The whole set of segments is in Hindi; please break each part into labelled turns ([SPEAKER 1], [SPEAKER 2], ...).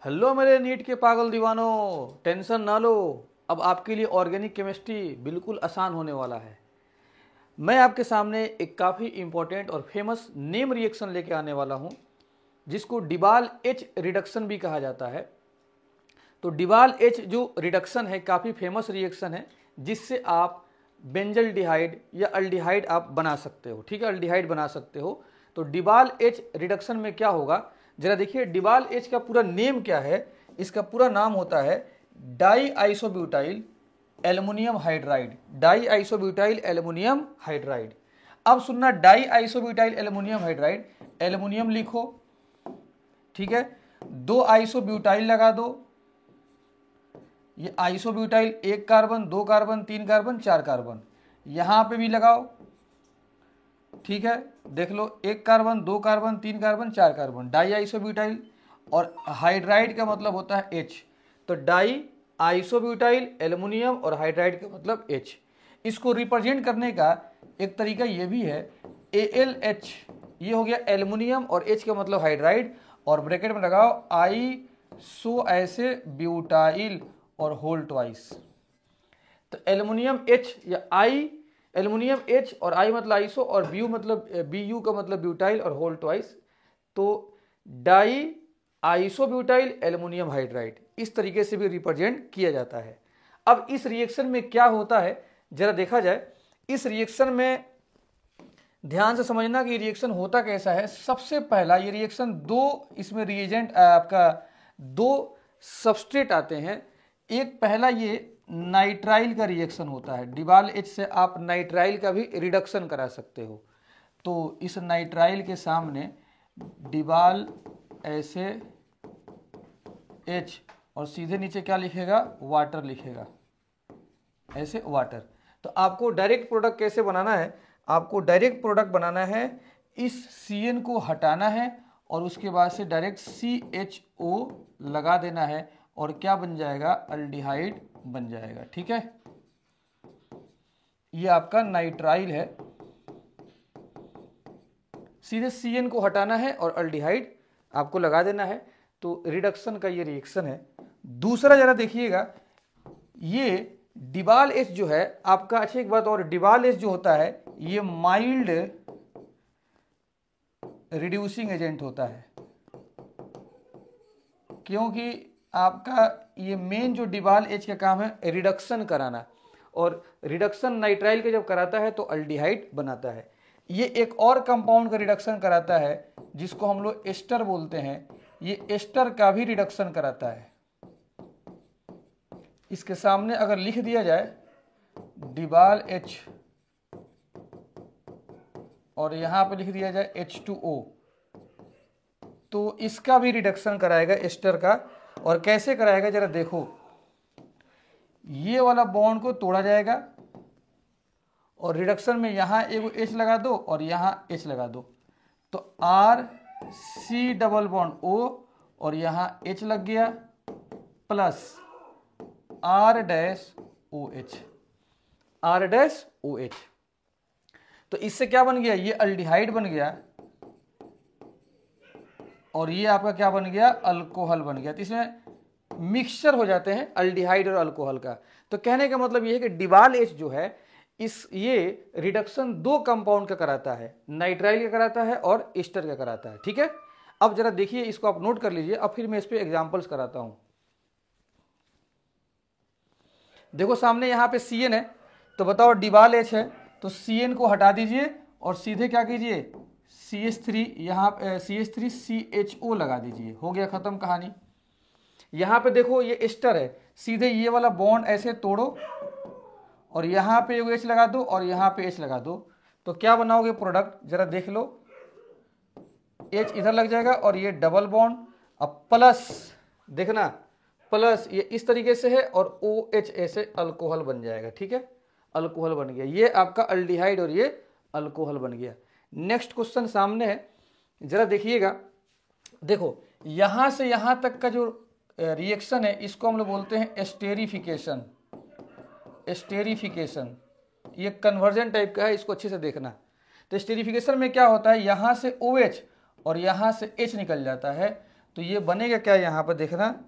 [SPEAKER 1] हेलो मेरे नीट के पागल दीवानों, टेंशन ना लो। अब आपके लिए ऑर्गेनिक केमिस्ट्री बिल्कुल आसान होने वाला है। मैं आपके सामने एक काफ़ी इंपॉर्टेंट और फेमस नेम रिएक्शन लेके आने वाला हूं, जिसको डिबाल एच रिडक्शन भी कहा जाता है। तो डिबाल एच जो रिडक्शन है काफ़ी फेमस रिएक्शन है, जिससे आप बेंजल्डिहाइड या अल्डिहाइड आप बना सकते हो। ठीक है, अल्डिहाइड बना सकते हो। तो डिबाल एच रिडक्शन में क्या होगा, जरा देखिए। डिबाल एच का पूरा नेम क्या है? इसका पूरा नाम होता है die isobutyl aluminium hydride. Die isobutyl aluminium hydride. अब सुनना, die isobutyl aluminium hydride, aluminium लिखो, ठीक है। दो आइसोब्यूटाइल लगा दो। ये आइसोब्यूटाइल, एक कार्बन, दो कार्बन, तीन कार्बन, चार कार्बन, यहां पे भी लगाओ, ठीक है। देख लो, एक कार्बन, दो कार्बन, तीन कार्बन, चार कार्बन, डाई आइसोब्यूटाइल। और हाइड्राइड का मतलब होता है H। तो डाई आइसोब्यूटाइल एल्युमिनियम और हाइड्राइड का मतलब H। इसको रिप्रेजेंट करने का एक तरीका ये भी है, AlH। ये हो गया एल्युमिनियम और H का मतलब हाइड्राइड, और ब्रैकेट में लगाओ आइसो ऐसे ब्यूटाइल और होल ट्वाइस। तो एल्युमिनियम H या आई, एल्युमिनियम H और आई मतलब आइसो, और ब्यू मतलब Bu का मतलब ब्यूटाइल और होल ट्वाइस। तो डाई आइसोब्यूटाइल एल्युमिनियम हाइड्राइड इस तरीके से भी रिप्रेजेंट किया जाता है। अब इस रिएक्शन में क्या होता है जरा देखा जाए। इस रिएक्शन में ध्यान से समझना कि रिएक्शन होता कैसा है। सबसे पहला ये रिएक्शन दो, इसमें रिएजेंट आपका दो सबस्ट्रेट आते हैं। एक पहला ये नाइट्राइल का रिएक्शन होता है। डिबाल एच से आप नाइट्राइल का भी रिडक्शन करा सकते हो। तो इस नाइट्राइल के सामने डिबाल ऐसे एच, और सीधे नीचे क्या लिखेगा, वाटर लिखेगा, ऐसे वाटर। तो आपको डायरेक्ट प्रोडक्ट कैसे बनाना है? आपको डायरेक्ट प्रोडक्ट बनाना है, इस CN को हटाना है और उसके बाद से डायरेक्ट CHO लगा देना है, और क्या बन जाएगा, अल्डिहाइड बन जाएगा। ठीक है, ये आपका नाइट्राइल है। सीधे CN को हटाना है और अल्डिहाइड आपको लगा देना है। तो रिडक्शन का ये रिएक्शन है। दूसरा जरा देखिएगा, ये डिबाल एच जो है आपका, अच्छी एक बात और, डिबाल एच जो होता है ये माइल्ड रिड्यूसिंग एजेंट होता है, क्योंकि आपका ये मेन जो डिबाल एच का काम है रिडक्शन कराना, और रिडक्शन नाइट्राइल का जब कराता है तो अल्डिहाइड बनाता है। ये एक और कंपाउंड का रिडक्शन कराता है जिसको हम लोग एस्टर बोलते हैं। ये एस्टर का भी रिडक्शन कराता है। इसके सामने अगर लिख दिया जाए डिबाल एच और यहां पे लिख दिया जाए H2O, तो इसका भी रिडक्शन कराएगा एस्टर का। और कैसे कराएगा जरा देखो, ये वाला बॉन्ड को तोड़ा जाएगा और रिडक्शन में यहां एक H लगा दो और यहां H लगा दो, तो RC डबल बॉन्ड O, और यहां H लग गया, plus R dash OH, R dash OH। तो इससे क्या बन गया, ये अल्डिहाइड बन गया, और ये आपका क्या बन गया, अल्कोहल बन गया। तो इसमें मिक्सचर हो जाते हैं अल्डिहाइड और अल्कोहल का। तो कहने का मतलब ये है कि डिबाल एच जो है ये रिडक्शन दो कंपाउंड का कराता है, नाइट्राइल का कराता है और एस्टर का कराता है। ठीक है, अब जरा देखिए, इसको आप नोट कर लीजिए। अब फिर मैं इस पे एग्जांपल्स कराता हूं। देखो सामने यहाँ पे CN है, तो बताओ डिबाल एच है, तो CN को हटा दीजिए और सीधे क्या कीजिए, CH3, यहाँ CH3 CHO लगा दीजिए। हो गया खत्म कहानी। यहाँ पे देखो ये एस्टर है, सीधे ये वाला बॉन्ड ऐसे तोड़ो और यहाँ पे H लगा दो और यहाँ पे H लगा दो, तो क्या बनाओगे प्रोडक्ट, जरा देख लो। H इधर लग जाएगा और ये डबल बॉन्ड, अब प्लस देखना, प्लस ये इस तरीके से है और OH ऐसे अल्कोहल बन जाएगा। ठीक है, अल्कोहल बन गया, ये आपका अल्डिहाइड और ये अल्कोहल बन गया। नेक्स्ट क्वेश्चन सामने है, जरा देखिएगा। देखो यहां से यहां तक का जो रिएक्शन है इसको हम लोग बोलते हैं एस्टेरिफिकेशन। एस्टेरिफिकेशन ये कन्वर्जन टाइप का है, इसको अच्छे से देखना। तो एस्टेरिफिकेशन में क्या होता है, यहां से OH और यहां से H निकल जाता है, तो ये बनेगा क्या, यहाँ पर देखना,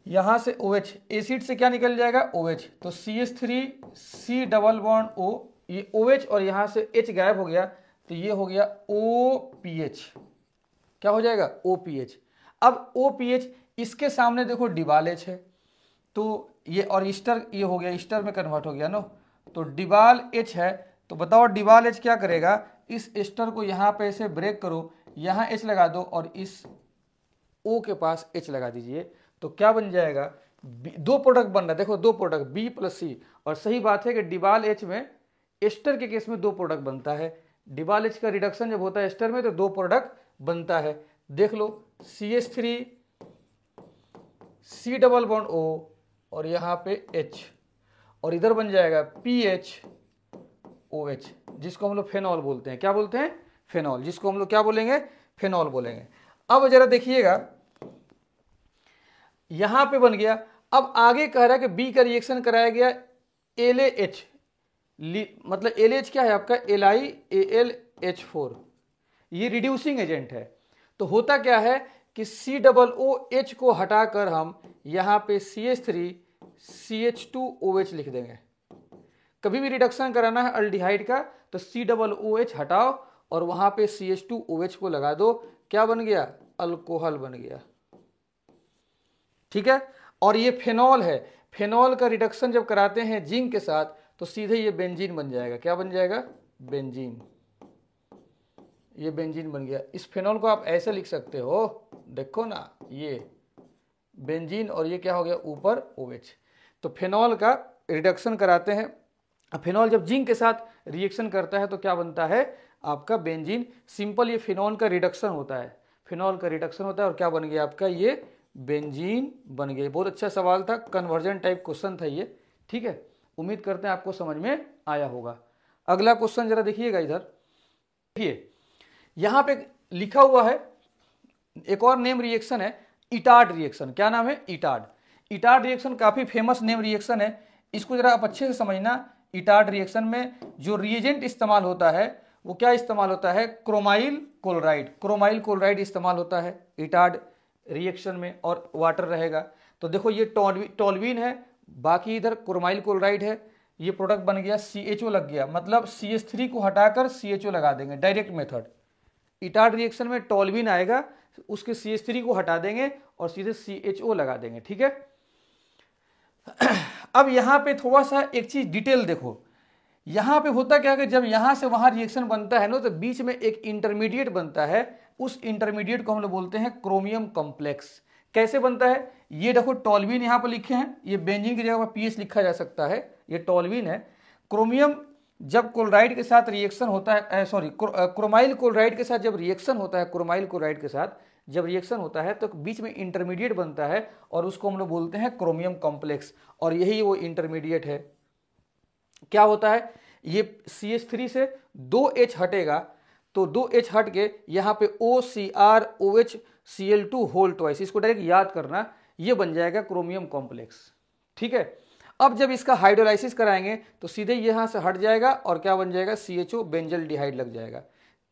[SPEAKER 1] यहाँ से OH, एसिड से क्या निकल जाएगा OH, तो CH3 C double bond O, ये OH और यहाँ से H गायब हो गया, तो ये हो गया OPH। क्या हो जाएगा OPH। अब OPH, इसके सामने देखो डिबाल H है, तो ये और ईस्टर ये हो गया, ईस्टर में कन्वर्ट हो गया नो, तो डिबाल H है। तो बताओ डिबाल H क्या करेगा, इस एस्टर को यहाँ पे ऐसे ब्रेक करो, यहाँ H लगा दो और इस O के पास H लगा दीजिए, तो क्या बन जाएगा, दो प्रोडक्ट बन रहा है, देखो दो प्रोडक्ट B प्लस C। और सही बात है कि डिबाल H में एस्टर के केस में दो प्रोडक्ट बनता है, डिबाल H का रिडक्शन जब होता है एस्टर में तो दो प्रोडक्ट बनता है। देख लो CH3 C double bond O और यहाँ पे H, और इधर बन जाएगा PHOH, जिसको हम लोग फेनॉल बोलते हैं। क्या बोलते हैं, फेनॉल, जिसको हम लोग क्या बोलेंगे, फेनॉल बोलेंगे। अब जरा देखिएगा यहां पे बन गया। अब आगे कह रहा है कि बी का रिएक्शन कराया गया LaH, मतलब LaH क्या है आपका LiAlH4, ये रिड्यूसिंग एजेंट है। तो होता क्या है कि COOH को हटाकर हम यहां पे CH3 CH2OH लिख देंगे। कभी भी रिडक्शन कराना है अल्डिहाइड का तो COOH हटाओ और वहां पे CH2OH को लगा दो, क्या बन गया, अल्कोहल बन गया। ठीक है, और ये फेनॉल है, फेनॉल का रिडक्शन जब कराते हैं जिंक के साथ तो सीधे ये बेंजीन बन जाएगा। क्या बन जाएगा, बेंजीन, ये बेंजीन बन गया। इस फेनॉल को आप ऐसे लिख सकते हो, देखो ना, ये बेंजीन और ये क्या हो गया ऊपर OH। तो फेनॉल का रिडक्शन कराते हैं, फेनॉल जब जिंक के साथ रिएक्शन करता है तो क्या बनता है आपका बेंजीन। सिंपल ये फेनॉल का रिडक्शन होता है, फेनॉल का रिडक्शन होता है और क्या बन गया आपका, ये बेंजीन बन गया। बहुत अच्छा सवाल था, कन्वर्जन टाइप क्वेश्चन था ये। ठीक है, उम्मीद करते हैं आपको समझ में आया होगा। अगला क्वेश्चन जरा देखिएगा, इधर देखिए यहां पे लिखा हुआ है एक और नेम रिएक्शन है इटार्ड रिएक्शन। क्या नाम है, इटार्ड। इटार्ड रिएक्शन काफी फेमस नेम रिएक्शन है, इसको जरा आप अच्छे से समझना। इटार्ड रिएक्शन में जो रिएजेंट इस्तेमाल होता है वो क्या इस्तेमाल होता है, क्रोमाइल क्लोराइड, क्रोमाइल क्लोराइड इस्तेमाल होता है इटार्ड रिएक्शन में, और वाटर रहेगा। तो देखो ये टोल्यूइन है, बाकी इधर क्रोमाइल क्लोराइड है, ये प्रोडक्ट बन गया CHO लग गया, मतलब CH3 को हटाकर CHO लगा देंगे, डायरेक्ट मेथड। इटार्ड रिएक्शन में टोल्यूइन आएगा, उसके CH3 को हटा देंगे और सीधे CHO लगा देंगे। ठीक है, अब यहां पे थोड़ा सा एक चीज डिटेल देखो, यहां पे होता क्या है कि जब यहां से वहां रिएक्शन बनता है ना तो बीच में एक इंटरमीडिएट बनता है, उस इंटरमीडिएट को हम लोग बोलते हैं क्रोमियम कॉम्प्लेक्स। कैसे बनता है, ये देखो टोल्यूइन यहां पर लिखे हैं, ये बेंजीन की जगह पर पीएच लिखा जा सकता है, ये टोल्यूइन है। क्रोमियम जब क्लोराइड के साथ रिएक्शन होता है, सॉरी क्रोमाइल क्लोराइड के साथ जब रिएक्शन होता है, क्रोमाइल क्लोराइड के साथ जब रिएक्शन होता है तो बीच में इंटरमीडिएट बनता है और उसको हम लोग बोलते हैं क्रोमियम कॉम्प्लेक्स, और यही वो इंटरमीडिएट है। क्या होता है, ये CH3 से 2H हटेगा तो 2H हट के यहाँ पे OCrOHCl2 होल ट्वाइस, इसको डायरेक्ट याद करना, ये बन जाएगा क्रोमियम कॉम्प्लेक्स। ठीक है, अब जब इसका हाइड्रोलाइसिस कराएंगे तो सीधे यहाँ से हट जाएगा और क्या बन जाएगा, CHO बेंजल डिहाइड लग जाएगा।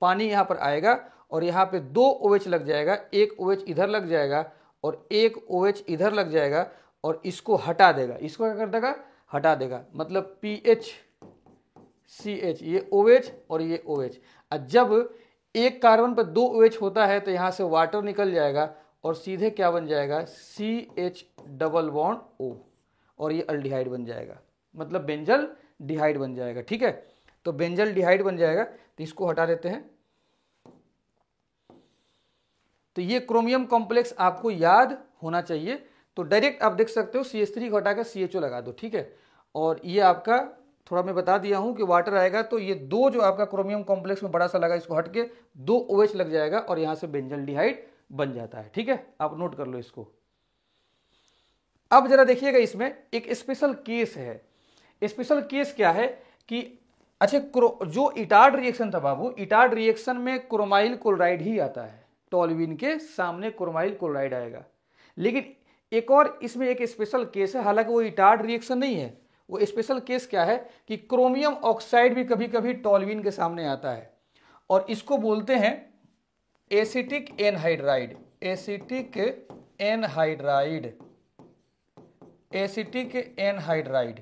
[SPEAKER 1] पानी यहाँ पर आएगा और यहाँ पे 2 OH लग जाएगा, एक OH इधर लग जाएगा और एक OH इधर लग जाएगा और इसको हटा देगा, इसको क्या कर देगा, हटा देगा, मतलब PHCH, ये OH और ये OH। जब एक कार्बन पर 2 OH होता है तो यहाँ से वाटर निकल जाएगा और सीधे क्या बन जाएगा, CH डबल बॉन्ड O, और ये अल्डिहाइड बन जाएगा, मतलब बेंजल डिहाइड बन जाएगा। ठीक है, तो बेंजल डिहाइड बन जाएगा, तो इसको हटा देते हैं। तो ये क्रोमियम कॉम्प्लेक्स आपको याद होना चाहिए, तो डायरेक्ट आप देख सकते हो CH3 को हटाकर CHO लगा दो। ठीक है, और ये आपका थोड़ा मैं बता दिया हूं कि वाटर आएगा तो ये दो जो आपका क्रोमियम कॉम्प्लेक्स में बड़ा सा लगा, इसको हट के 2 OH लग जाएगा और यहां से बेंजल डिहाइड बन जाता है। ठीक है, आप नोट कर लो इसको। अब जरा देखिएगा, इसमें एक स्पेशल केस है। स्पेशल केस क्या है कि अच्छा, जो इटार्ड रिएक्शन था बाबू, इटार्ड रिएक्शन में क्रोमाइल क्लोराइड ही आता है, टोल्यूइन के सामने क्रोमाइल क्लोराइड आएगा। लेकिन एक और इसमें एक स्पेशल केस है, हालांकि वो इटार्ड रिएक्शन नहीं है, वो स्पेशल केस क्या है कि क्रोमियम ऑक्साइड भी कभी कभी टोल्यूइन के सामने आता है, और इसको बोलते हैं acetic anhydride, acetic anhydride, acetic anhydride,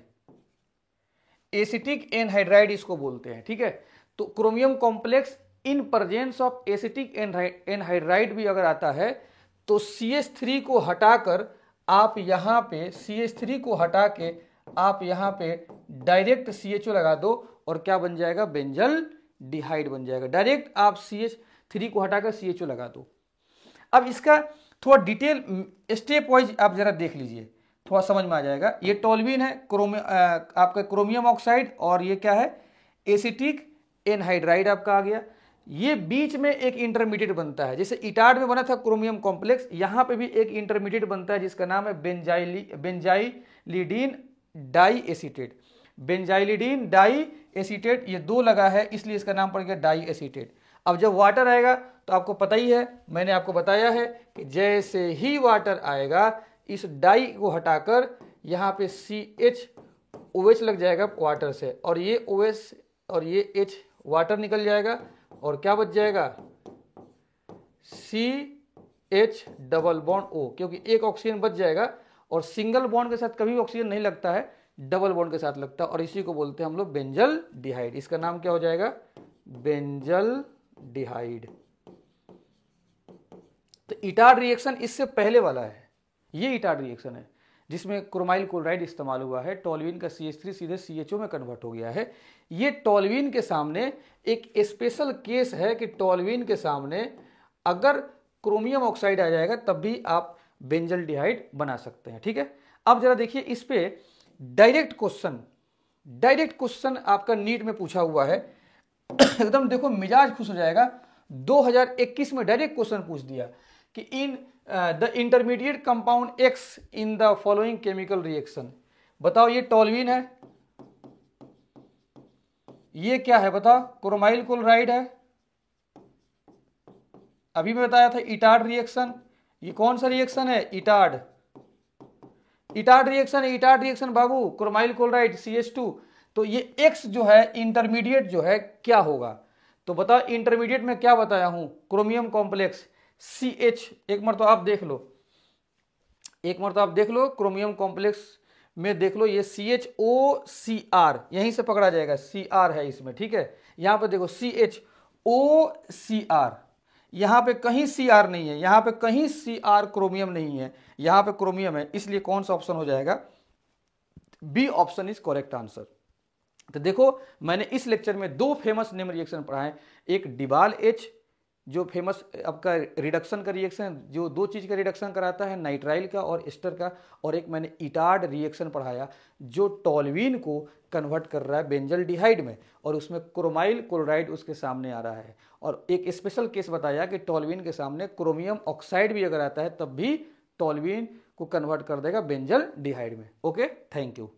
[SPEAKER 1] acetic anhydride इसको बोलते हैं, ठीक है। तो chromium complex in presence of acetic anhydride भी अगर आता है तो CH3 को हटाकर आप यहां पे CH3 को हटा के आप यहां पे डायरेक्ट CHO लगा दो और क्या बन जाएगा, बेंजल डिहाइड बन जाएगा। डायरेक्ट आप CH3 को हटाकर CHO लगा दो। अब इसका थोड़ा डिटेल स्टेप वाइज आप जरा देख लीजिए, थोड़ा समझ में आ जाएगा। ये टोल्यूइन है, आपका क्रोमियम ऑक्साइड, और ये क्या है, एसिटिक एनहाइड्राइड आपका आ गया। ये बीच में एक इंटरमीडिएट बनता है, जैसे इटार्ड में बना था क्रोमियम कॉम्प्लेक्स, यहां पे भी एक इंटरमीडिएट बनता है जिसका नाम है बेंजाइलिडीन डाई एसीटेट। बेंजाइलिडीन डाई एसीटेट, ये दो लगा है इसलिए इसका नाम पड़ गया डाई एसीटेट। अब जब वाटर आएगा तो आपको पता ही है, मैंने आपको बताया है कि जैसे ही वाटर आएगा इस डाई को हटाकर यहां पे CHOH लग जाएगा वाटर से, और ये OH और ये H वाटर निकल जाएगा और क्या बच जाएगा, CH डबल बॉन्ड O, क्योंकि एक ऑक्सीजन बच जाएगा और सिंगल बॉन्ड के साथ कभी ऑक्सीजन नहीं लगता है, डबल बॉन्ड के साथ लगता है, और इसी को बोलते हैं हम लोग बेंजल डिहाइड। इसका नाम क्या हो जाएगा, बेंजल डिहाइड। तो इटार्ड रिएक्शन इससे पहले वाला है, ये इटार्ड रिएक्शन है जिसमें क्रोमाइल क्लोराइड इस्तेमाल हुआ है, टोल्यूइन का CH3 सीधे CHO में कन्वर्ट हो गया है। ये टोल्यूइन के सामने एक स्पेशल केस है कि टोल्यूइन के सामने अगर क्रोमियम ऑक्साइड आ जाएगा तब भी आप बेंजल डिहाइड बना सकते हैं, ठीक है। अब जरा देखिए इस पे डायरेक्ट क्वेश्चन आपका नीट में पूछा हुआ है एकदम देखो मिजाज खुश हो जाएगा। 2021 में डायरेक्ट क्वेश्चन पूछ दिया कि in the intermediate compound X in the following chemical reaction. बताओ ये टोल्यूइन है, ये क्या है बताओ, क्रोमाइल क्लोराइड है, अभी मैं बताया था इटार्ड रिएक्शन। ये कौन सा रिएक्शन है, इटार्ड रिएक्शन है, इटार्ड रिएक्शन बाबू, क्रोमाइल क्लोराइड CH2। तो ये X जो है इंटरमीडिएट जो है क्या होगा, तो बताओ इंटरमीडिएट में क्या बताया हूं, क्रोमियम कॉम्प्लेक्स CH, एक मरतबा आप देख लो, क्रोमियम कॉम्प्लेक्स में देख लो, ये CHOCr यहीं से पकड़ा जाएगा, Cr है इसमें, ठीक है। यहां पे देखो CHOCr, यहां पे कहीं Cr नहीं है, यहां पे कहीं Cr क्रोमियम नहीं है, यहां पे क्रोमियम है, इसलिए कौन सा ऑप्शन हो जाएगा, B option is correct answer. तो देखो मैंने इस लेक्चर में दो फेमस नेम रिएक्शन पढ़ाए, एक डिबाल H जो फेमस आपका रिडक्शन का रिएक्शन है, जो दो चीज का रिडक्शन कराता है, नाइट्राइल का और एस्टर का, और एक मैंने इटार्ड रिएक्शन पढ़ाया जो टोल्यूइन को कन्वर्ट कर रहा है बेंजल डिहाइड में, और उसमें क्रोमाइल क्लोराइड उसके सामने आ रहा है। और एक स्पेशल केस बताया कि टोल्यूइन के सामने क्रोमियम ऑक्साइड भी अगर आता है तब भी टोल्यूइन को कन्वर्ट कर देगा बेंजल डिहाइड में। Okay, thank you.